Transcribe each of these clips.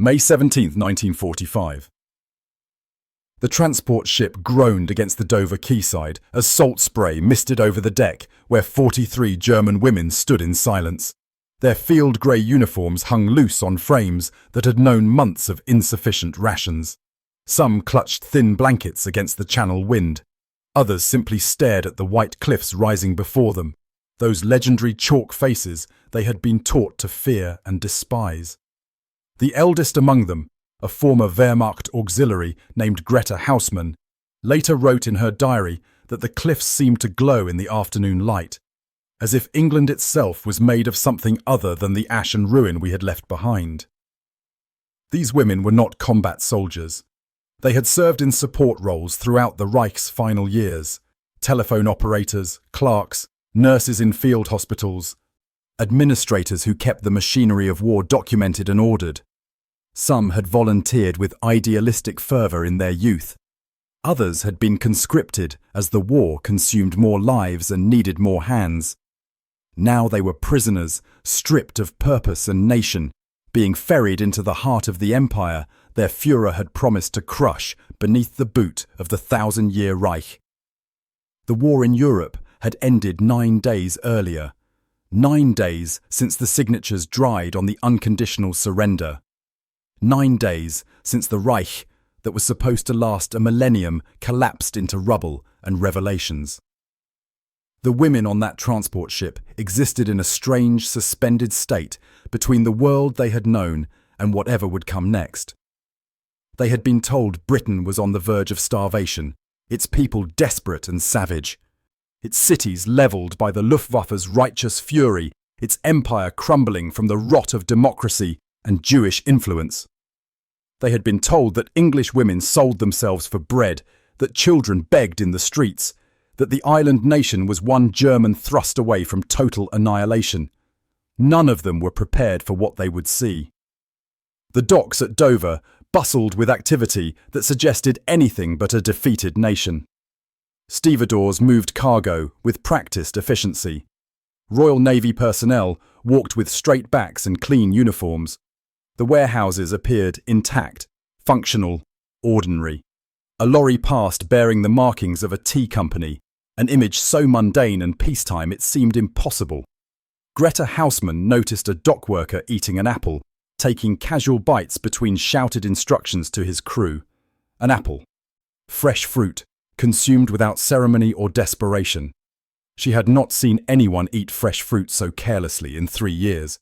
May 17, 1945. The transport ship groaned against the Dover quayside as salt spray misted over the deck where 43 German women stood in silence. Their field grey uniforms hung loose on frames that had known months of insufficient rations. Some clutched thin blankets against the Channel wind. Others simply stared at the white cliffs rising before them, those legendary chalk faces they had been taught to fear and despise. The eldest among them, a former Wehrmacht auxiliary named Greta Hausmann, later wrote in her diary that the cliffs seemed to glow in the afternoon light, as if England itself was made of something other than the ash and ruin we had left behind. These women were not combat soldiers. They had served in support roles throughout the Reich's final years: telephone operators, clerks, nurses in field hospitals, administrators who kept the machinery of war documented and ordered. Some had volunteered with idealistic fervour in their youth. Others had been conscripted as the war consumed more lives and needed more hands. Now they were prisoners, stripped of purpose and nation, being ferried into the heart of the empire their Führer had promised to crush beneath the boot of the 1,000-year Reich. The war in Europe had ended 9 days earlier. 9 days since the signatures dried on the unconditional surrender. 9 days since the Reich, that was supposed to last a millennium, collapsed into rubble and revelations. The women on that transport ship existed in a strange, suspended state between the world they had known and whatever would come next. They had been told Britain was on the verge of starvation, its people desperate and savage, its cities levelled by the Luftwaffe's righteous fury, its empire crumbling from the rot of democracy and Jewish influence. They had been told that English women sold themselves for bread, that children begged in the streets, that the island nation was one German thrust away from total annihilation. None of them were prepared for what they would see. The docks at Dover bustled with activity that suggested anything but a defeated nation. Stevedores moved cargo with practiced efficiency. Royal Navy personnel walked with straight backs and clean uniforms. The warehouses appeared intact, functional, ordinary. A lorry passed bearing the markings of a tea company, an image so mundane and peacetime it seemed impossible. Greta Hausmann noticed a dock worker eating an apple, taking casual bites between shouted instructions to his crew. An apple. Fresh fruit, consumed without ceremony or desperation. She had not seen anyone eat fresh fruit so carelessly in 3 years.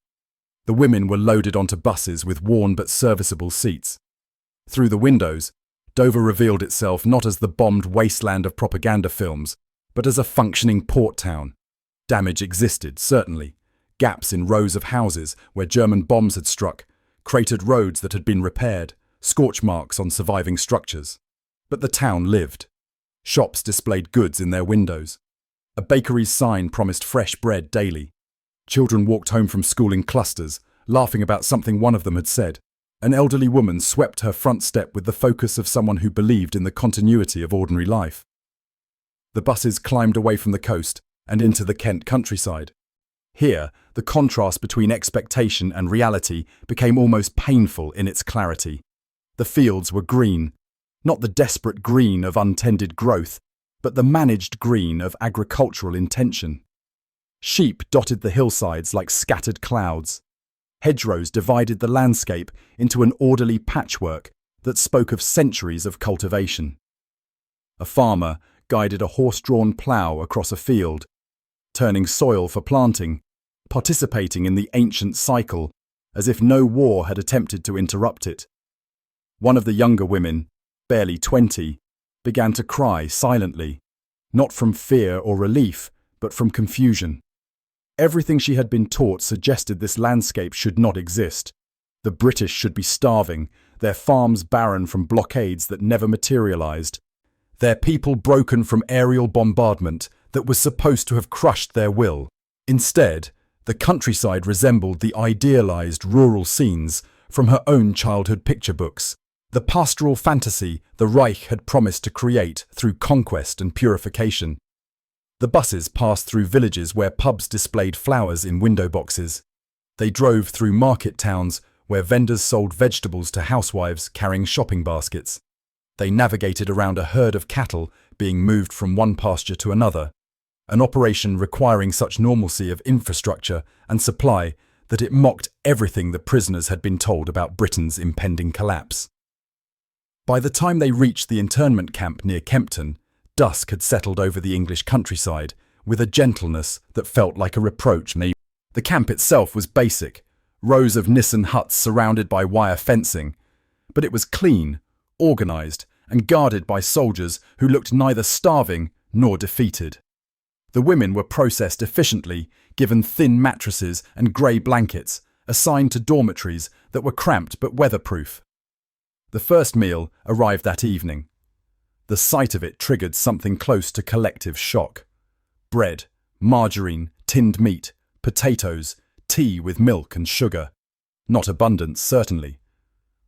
The women were loaded onto buses with worn but serviceable seats. Through the windows, Dover revealed itself not as the bombed wasteland of propaganda films, but as a functioning port town. Damage existed, certainly. Gaps in rows of houses where German bombs had struck, cratered roads that had been repaired, scorch marks on surviving structures. But the town lived. Shops displayed goods in their windows. A bakery's sign promised fresh bread daily. Children walked home from school in clusters, laughing about something one of them had said. An elderly woman swept her front step with the focus of someone who believed in the continuity of ordinary life. The buses climbed away from the coast and into the Kent countryside. Here, the contrast between expectation and reality became almost painful in its clarity. The fields were green, not the desperate green of untended growth, but the managed green of agricultural intention. Sheep dotted the hillsides like scattered clouds. Hedgerows divided the landscape into an orderly patchwork that spoke of centuries of cultivation. A farmer guided a horse-drawn plough across a field, turning soil for planting, participating in the ancient cycle as if no war had attempted to interrupt it. One of the younger women, barely 20, began to cry silently, not from fear or relief, but from confusion. Everything she had been taught suggested this landscape should not exist. The British should be starving, their farms barren from blockades that never materialized, their people broken from aerial bombardment that was supposed to have crushed their will. Instead, the countryside resembled the idealized rural scenes from her own childhood picture books, the pastoral fantasy the Reich had promised to create through conquest and purification. The buses passed through villages where pubs displayed flowers in window boxes. They drove through market towns where vendors sold vegetables to housewives carrying shopping baskets. They navigated around a herd of cattle being moved from one pasture to another, an operation requiring such normalcy of infrastructure and supply that it mocked everything the prisoners had been told about Britain's impending collapse. By the time they reached the internment camp near Kempton, dusk had settled over the English countryside with a gentleness that felt like a reproach. The camp itself was basic, rows of Nissen huts surrounded by wire fencing, but it was clean, organised, and guarded by soldiers who looked neither starving nor defeated. The women were processed efficiently, given thin mattresses and grey blankets, assigned to dormitories that were cramped but weatherproof. The first meal arrived that evening. The sight of it triggered something close to collective shock. Bread, margarine, tinned meat, potatoes, tea with milk and sugar. Not abundance, certainly.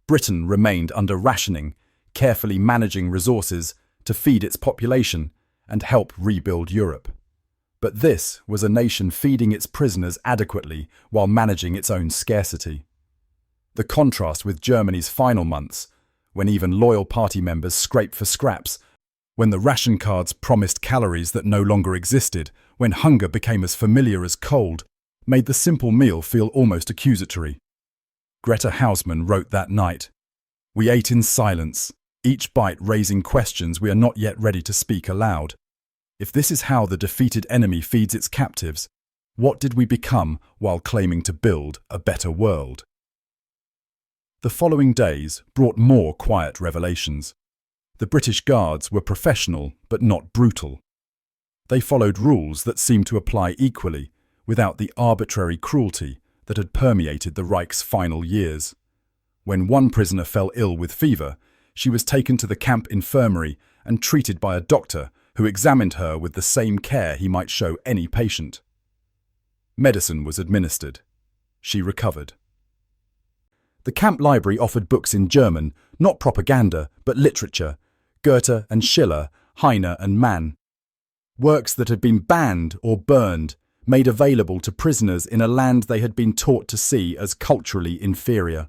Britain remained under rationing, carefully managing resources to feed its population and help rebuild Europe. But this was a nation feeding its prisoners adequately while managing its own scarcity. The contrast with Germany's final months, when even loyal party members scraped for scraps, when the ration cards promised calories that no longer existed, when hunger became as familiar as cold, made the simple meal feel almost accusatory. Greta Hausmann wrote that night, "We ate in silence, each bite raising questions we are not yet ready to speak aloud. If this is how the defeated enemy feeds its captives, what did we become while claiming to build a better world?" The following days brought more quiet revelations. The British Guards were professional but not brutal. They followed rules that seemed to apply equally, without the arbitrary cruelty that had permeated the Reich's final years. When one prisoner fell ill with fever, she was taken to the camp infirmary and treated by a doctor who examined her with the same care he might show any patient. Medicine was administered. She recovered. The camp library offered books in German, not propaganda, but literature, Goethe and Schiller, Heine and Mann. Works that had been banned or burned, made available to prisoners in a land they had been taught to see as culturally inferior.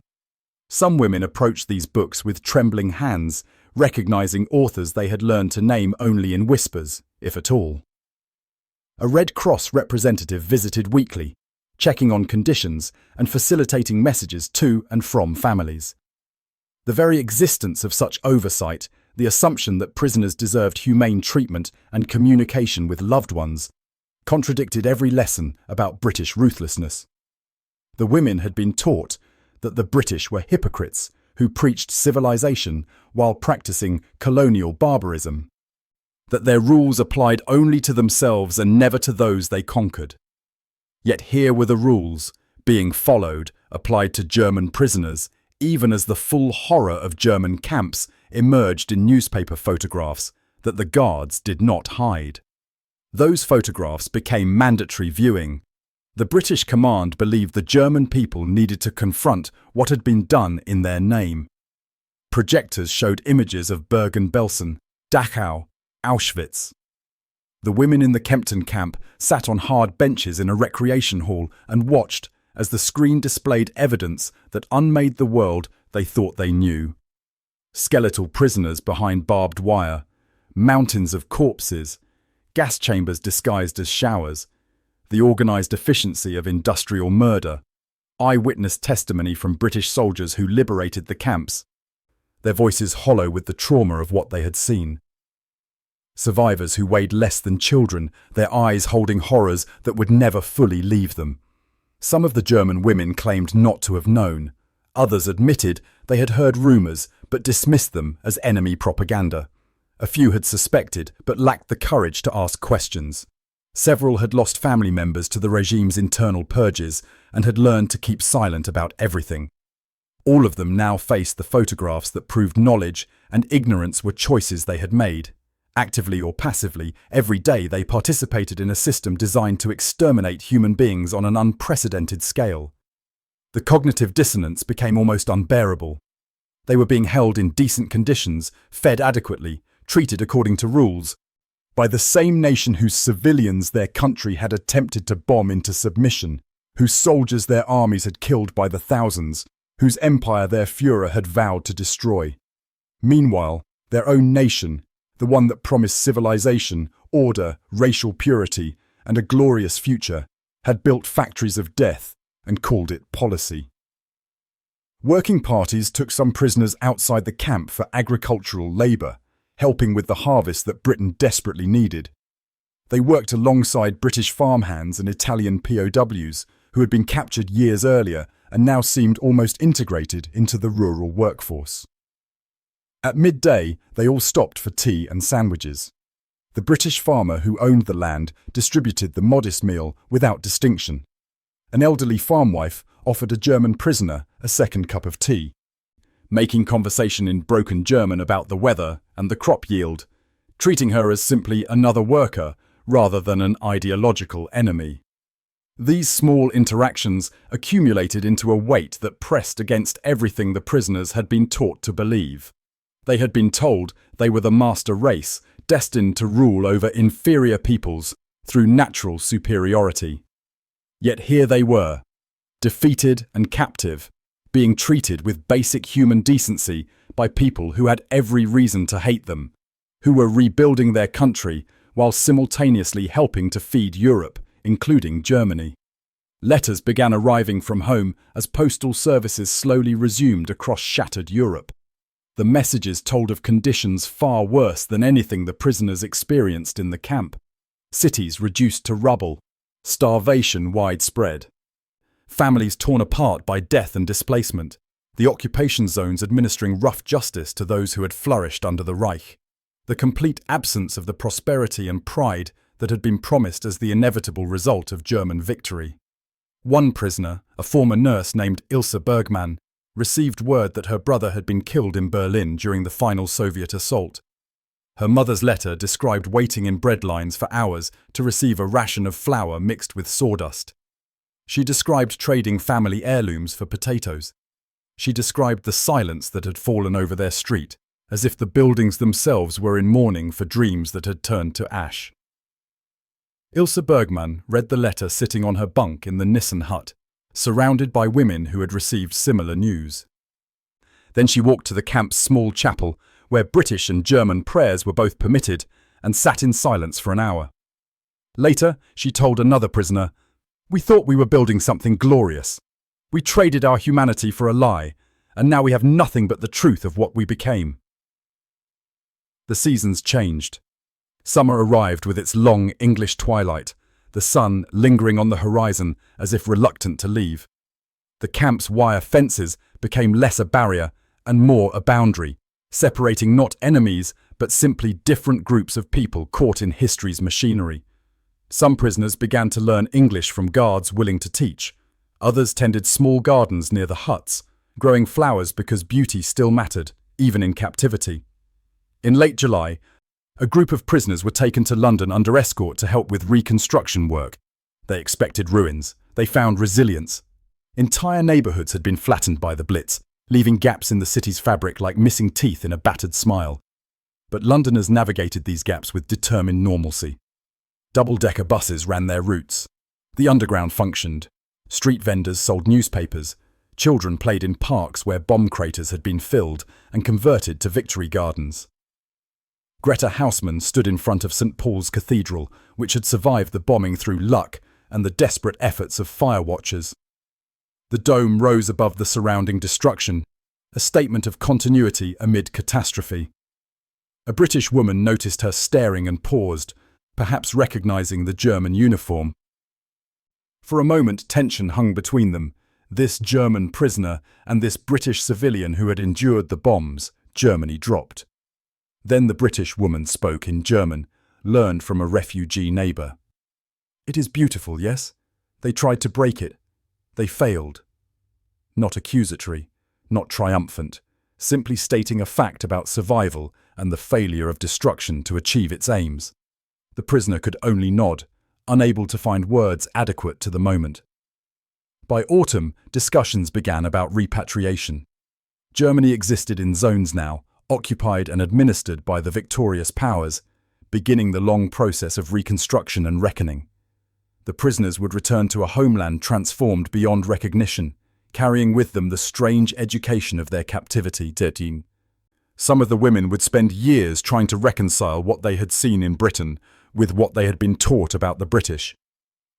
Some women approached these books with trembling hands, recognizing authors they had learned to name only in whispers, if at all. A Red Cross representative visited weekly, checking on conditions and facilitating messages to and from families. The very existence of such oversight, the assumption that prisoners deserved humane treatment and communication with loved ones, contradicted every lesson about British ruthlessness. The women had been taught that the British were hypocrites who preached civilization while practicing colonial barbarism, that their rules applied only to themselves and never to those they conquered. Yet here were the rules, being followed, applied to German prisoners, even as the full horror of German camps emerged in newspaper photographs that the guards did not hide. Those photographs became mandatory viewing. The British command believed the German people needed to confront what had been done in their name. Projectors showed images of Bergen-Belsen, Dachau, Auschwitz. The women in the Kempton camp sat on hard benches in a recreation hall and watched as the screen displayed evidence that unmade the world they thought they knew. Skeletal prisoners behind barbed wire, mountains of corpses, gas chambers disguised as showers, the organised efficiency of industrial murder, eyewitness testimony from British soldiers who liberated the camps, their voices hollow with the trauma of what they had seen. Survivors who weighed less than children, their eyes holding horrors that would never fully leave them. Some of the German women claimed not to have known. Others admitted they had heard rumours but dismissed them as enemy propaganda. A few had suspected but lacked the courage to ask questions. Several had lost family members to the regime's internal purges and had learned to keep silent about everything. All of them now faced the photographs that proved knowledge and ignorance were choices they had made. Actively or passively, every day they participated in a system designed to exterminate human beings on an unprecedented scale. The cognitive dissonance became almost unbearable. They were being held in decent conditions, fed adequately, treated according to rules, by the same nation whose civilians their country had attempted to bomb into submission, whose soldiers their armies had killed by the thousands, whose empire their Führer had vowed to destroy. Meanwhile, their own nation, the one that promised civilization, order, racial purity, and a glorious future, had built factories of death and called it policy. Working parties took some prisoners outside the camp for agricultural labour, helping with the harvest that Britain desperately needed. They worked alongside British farmhands and Italian POWs who had been captured years earlier and now seemed almost integrated into the rural workforce. At midday, they all stopped for tea and sandwiches. The British farmer who owned the land distributed the modest meal without distinction. An elderly farmwife offered a German prisoner a second cup of tea, making conversation in broken German about the weather and the crop yield, treating her as simply another worker rather than an ideological enemy. These small interactions accumulated into a weight that pressed against everything the prisoners had been taught to believe. They had been told they were the master race, destined to rule over inferior peoples through natural superiority. Yet here they were, defeated and captive, being treated with basic human decency by people who had every reason to hate them, who were rebuilding their country while simultaneously helping to feed Europe, including Germany. Letters began arriving from home as postal services slowly resumed across shattered Europe. The messages told of conditions far worse than anything the prisoners experienced in the camp. Cities reduced to rubble, starvation widespread, families torn apart by death and displacement, the occupation zones administering rough justice to those who had flourished under the Reich, the complete absence of the prosperity and pride that had been promised as the inevitable result of German victory. One prisoner, a former nurse named Ilse Bergmann, received word that her brother had been killed in Berlin during the final Soviet assault. Her mother's letter described waiting in bread lines for hours to receive a ration of flour mixed with sawdust. She described trading family heirlooms for potatoes. She described the silence that had fallen over their street, as if the buildings themselves were in mourning for dreams that had turned to ash. Ilse Bergmann read the letter sitting on her bunk in the Nissen hut, surrounded by women who had received similar news. Then she walked to the camp's small chapel, where British and German prayers were both permitted, and sat in silence for an hour. Later, she told another prisoner, "We thought we were building something glorious. We traded our humanity for a lie, and now we have nothing but the truth of what we became." The seasons changed. Summer arrived with its long English twilight, the sun lingering on the horizon as if reluctant to leave. The camp's wire fences became less a barrier and more a boundary, separating not enemies but simply different groups of people caught in history's machinery. Some prisoners began to learn English from guards willing to teach. Others tended small gardens near the huts, growing flowers because beauty still mattered, even in captivity. In late July, a group of prisoners were taken to London under escort to help with reconstruction work. They expected ruins. They found resilience. Entire neighbourhoods had been flattened by the Blitz, leaving gaps in the city's fabric like missing teeth in a battered smile. But Londoners navigated these gaps with determined normalcy. Double-decker buses ran their routes. The underground functioned. Street vendors sold newspapers. Children played in parks where bomb craters had been filled and converted to victory gardens. Greta Hausmann stood in front of St. Paul's Cathedral, which had survived the bombing through luck and the desperate efforts of fire watchers. The dome rose above the surrounding destruction, a statement of continuity amid catastrophe. A British woman noticed her staring and paused, perhaps recognizing the German uniform. For a moment, tension hung between them, this German prisoner and this British civilian who had endured the bombs. Germany dropped. Then the British woman spoke in German, learned from a refugee neighbour. "It is beautiful, yes? They tried to break it. They failed." Not accusatory, not triumphant, simply stating a fact about survival and the failure of destruction to achieve its aims. The prisoner could only nod, unable to find words adequate to the moment. By autumn, discussions began about repatriation. Germany existed in zones now, occupied and administered by the victorious powers, beginning the long process of reconstruction and reckoning. The prisoners would return to a homeland transformed beyond recognition, carrying with them the strange education of their captivity. Some of the women would spend years trying to reconcile what they had seen in Britain with what they had been taught about the British.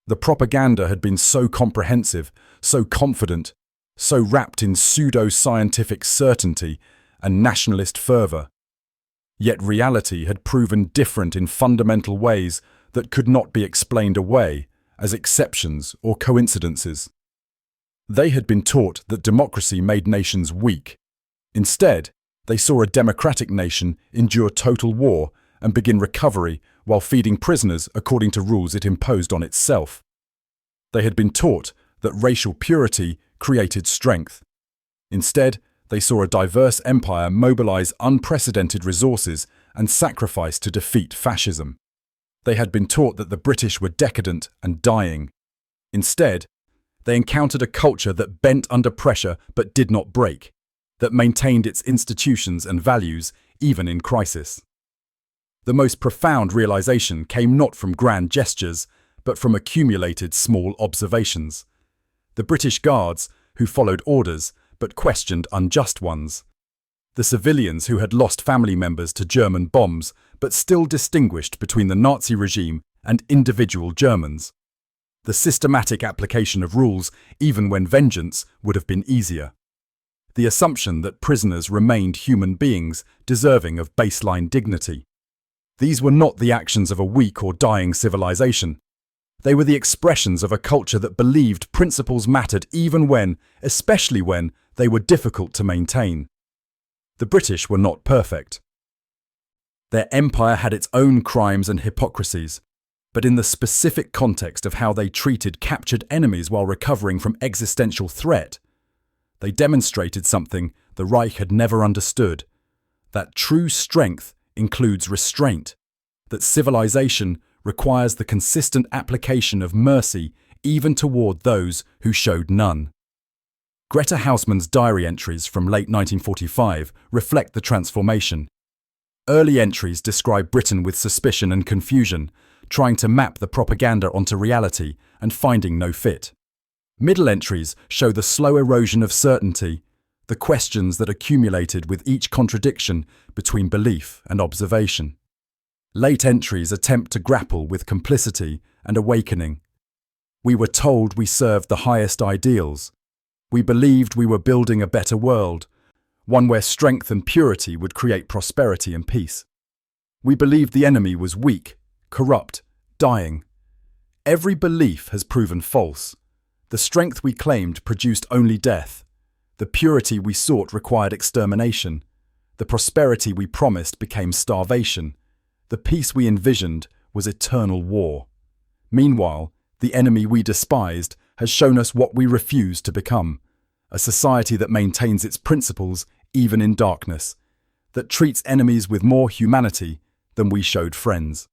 The propaganda had been so comprehensive, so confident, so wrapped in pseudo-scientific certainty and nationalist fervour. Yet reality had proven different in fundamental ways that could not be explained away as exceptions or coincidences. They had been taught that democracy made nations weak. Instead, they saw a democratic nation endure total war and begin recovery while feeding prisoners according to rules it imposed on itself. They had been taught that racial purity created strength. Instead, they saw a diverse empire mobilize unprecedented resources and sacrifice to defeat fascism. They had been taught that the British were decadent and dying. Instead, they encountered a culture that bent under pressure but did not break, that maintained its institutions and values even in crisis. The most profound realization came not from grand gestures, but from accumulated small observations. The British Guards, who followed orders but questioned unjust ones. The civilians who had lost family members to German bombs but still distinguished between the Nazi regime and individual Germans. The systematic application of rules even when vengeance would have been easier. The assumption that prisoners remained human beings deserving of baseline dignity. These were not the actions of a weak or dying civilization. They were the expressions of a culture that believed principles mattered even when, especially when, they were difficult to maintain. The British were not perfect. Their empire had its own crimes and hypocrisies, but in the specific context of how they treated captured enemies while recovering from existential threat, they demonstrated something the Reich had never understood, that true strength includes restraint, that civilization requires the consistent application of mercy even toward those who showed none. Greta Hausmann's diary entries from late 1945 reflect the transformation. Early entries describe Britain with suspicion and confusion, trying to map the propaganda onto reality and finding no fit. Middle entries show the slow erosion of certainty, the questions that accumulated with each contradiction between belief and observation. Late entries attempt to grapple with complicity and awakening. We were told we served the highest ideals. We believed we were building a better world, one where strength and purity would create prosperity and peace. We believed the enemy was weak, corrupt, dying. Every belief has proven false. The strength we claimed produced only death. The purity we sought required extermination. The prosperity we promised became starvation. The peace we envisioned was eternal war. Meanwhile, the enemy we despised has shown us what we refuse to become, a society that maintains its principles even in darkness, that treats enemies with more humanity than we showed friends.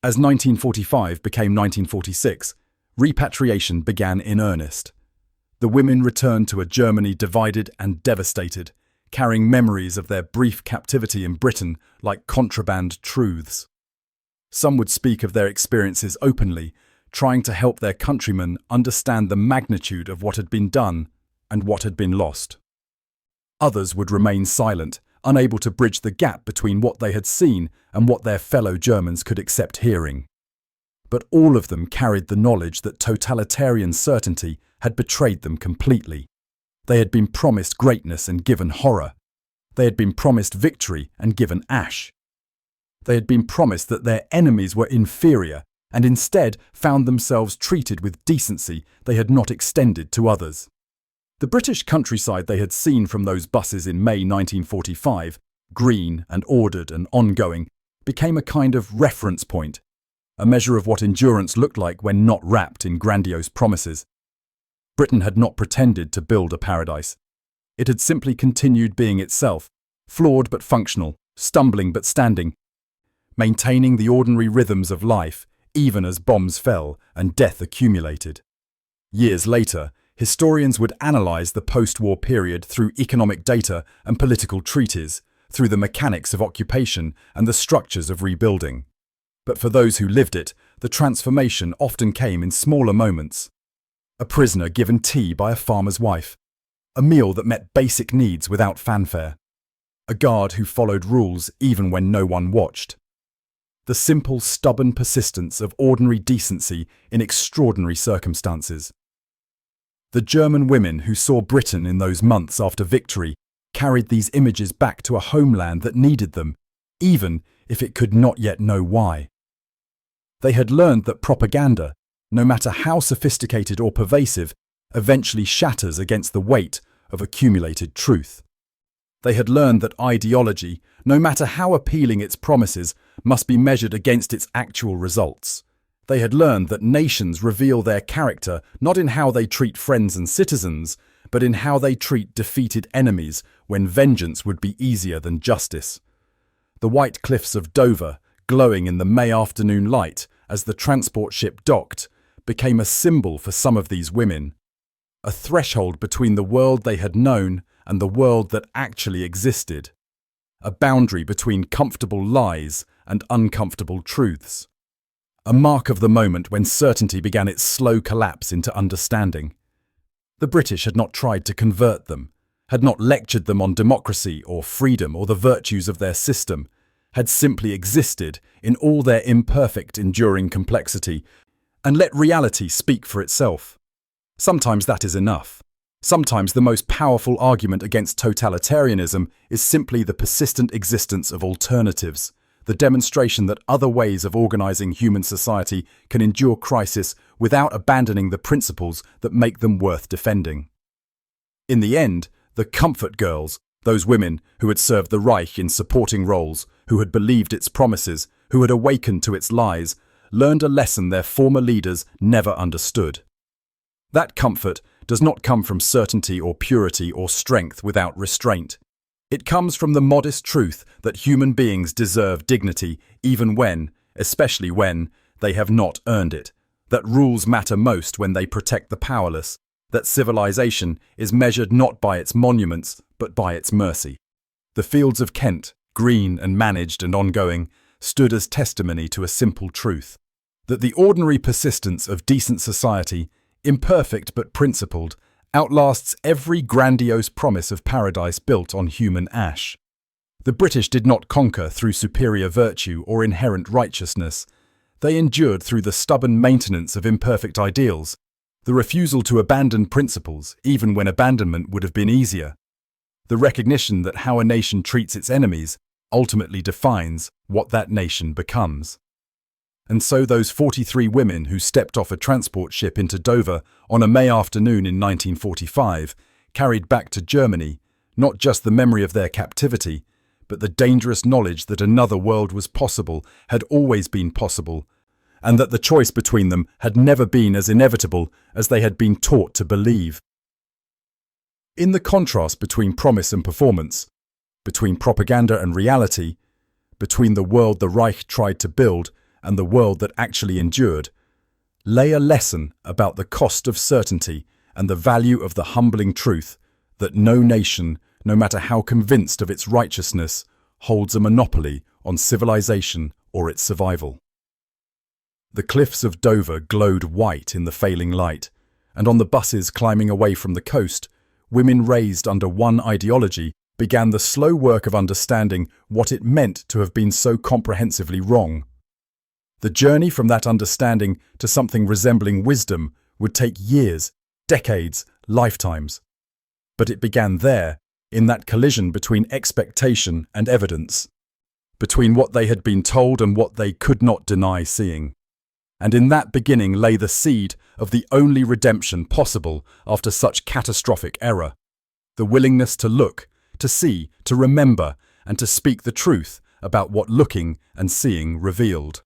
As 1945 became 1946, repatriation began in earnest. The women returned to a Germany divided and devastated, carrying memories of their brief captivity in Britain like contraband truths. Some would speak of their experiences openly, trying to help their countrymen understand the magnitude of what had been done and what had been lost. Others would remain silent, unable to bridge the gap between what they had seen and what their fellow Germans could accept hearing. But all of them carried the knowledge that totalitarian certainty had betrayed them completely. They had been promised greatness and given horror. They had been promised victory and given ash. They had been promised that their enemies were inferior and instead found themselves treated with decency they had not extended to others. The British countryside they had seen from those buses in May 1945, green and ordered and ongoing, became a kind of reference point, a measure of what endurance looked like when not wrapped in grandiose promises. Britain had not pretended to build a paradise. It had simply continued being itself, flawed but functional, stumbling but standing, maintaining the ordinary rhythms of life even as bombs fell and death accumulated. Years later, historians would analyze the post-war period through economic data and political treaties, through the mechanics of occupation and the structures of rebuilding. But for those who lived it, the transformation often came in smaller moments. a prisoner given tea by a farmer's wife, a meal that met basic needs without fanfare, a guard who followed rules even when no one watched. The simple, stubborn persistence of ordinary decency in extraordinary circumstances. The German women who saw Britain in those months after victory carried these images back to a homeland that needed them, even if it could not yet know why. They had learned that propaganda, no matter how sophisticated or pervasive, eventually shatters against the weight of accumulated truth. They had learned that ideology, no matter how appealing its promises, must be measured against its actual results. They had learned that nations reveal their character not in how they treat friends and citizens, but in how they treat defeated enemies when vengeance would be easier than justice. The white cliffs of Dover, glowing in the May afternoon light as the transport ship docked, became a symbol for some of these women, a threshold between the world they had known and the world that actually existed, a boundary between comfortable lies and uncomfortable truths, a mark of the moment when certainty began its slow collapse into understanding. The British had not tried to convert them, had not lectured them on democracy or freedom or the virtues of their system, had simply existed in all their imperfect, enduring complexity and let reality speak for itself. Sometimes that is enough. Sometimes the most powerful argument against totalitarianism is simply the persistent existence of alternatives, the demonstration that other ways of organizing human society can endure crisis without abandoning the principles that make them worth defending. In the end, the comfort girls, those women who had served the Reich in supporting roles, who had believed its promises, who had awakened to its lies, learned a lesson their former leaders never understood. That comfort does not come from certainty or purity or strength without restraint. It comes from the modest truth that human beings deserve dignity even when, especially when, they have not earned it, that rules matter most when they protect the powerless, that civilization is measured not by its monuments but by its mercy. The fields of Kent, green and managed and ongoing, stood as testimony to a simple truth, that the ordinary persistence of decent society, imperfect but principled, outlasts every grandiose promise of paradise built on human ash. The British did not conquer through superior virtue or inherent righteousness. They endured through the stubborn maintenance of imperfect ideals, the refusal to abandon principles even when abandonment would have been easier, the recognition that how a nation treats its enemies ultimately defines what that nation becomes. And so those 43 women who stepped off a transport ship into Dover on a May afternoon in 1945 carried back to Germany not just the memory of their captivity, but the dangerous knowledge that another world was possible, had always been possible, and that the choice between them had never been as inevitable as they had been taught to believe. In the contrast between promise and performance, between propaganda and reality, between the world the Reich tried to build and the world that actually endured, lay a lesson about the cost of certainty and the value of the humbling truth that no nation, no matter how convinced of its righteousness, holds a monopoly on civilization or its survival. The cliffs of Dover glowed white in the failing light, and on the buses climbing away from the coast, women raised under one ideology began the slow work of understanding what it meant to have been so comprehensively wrong. The journey from that understanding to something resembling wisdom would take years, decades, lifetimes. But it began there, in that collision between expectation and evidence, between what they had been told and what they could not deny seeing. And in that beginning lay the seed of the only redemption possible after such catastrophic error: the willingness to look, to see, to remember, and to speak the truth about what looking and seeing revealed.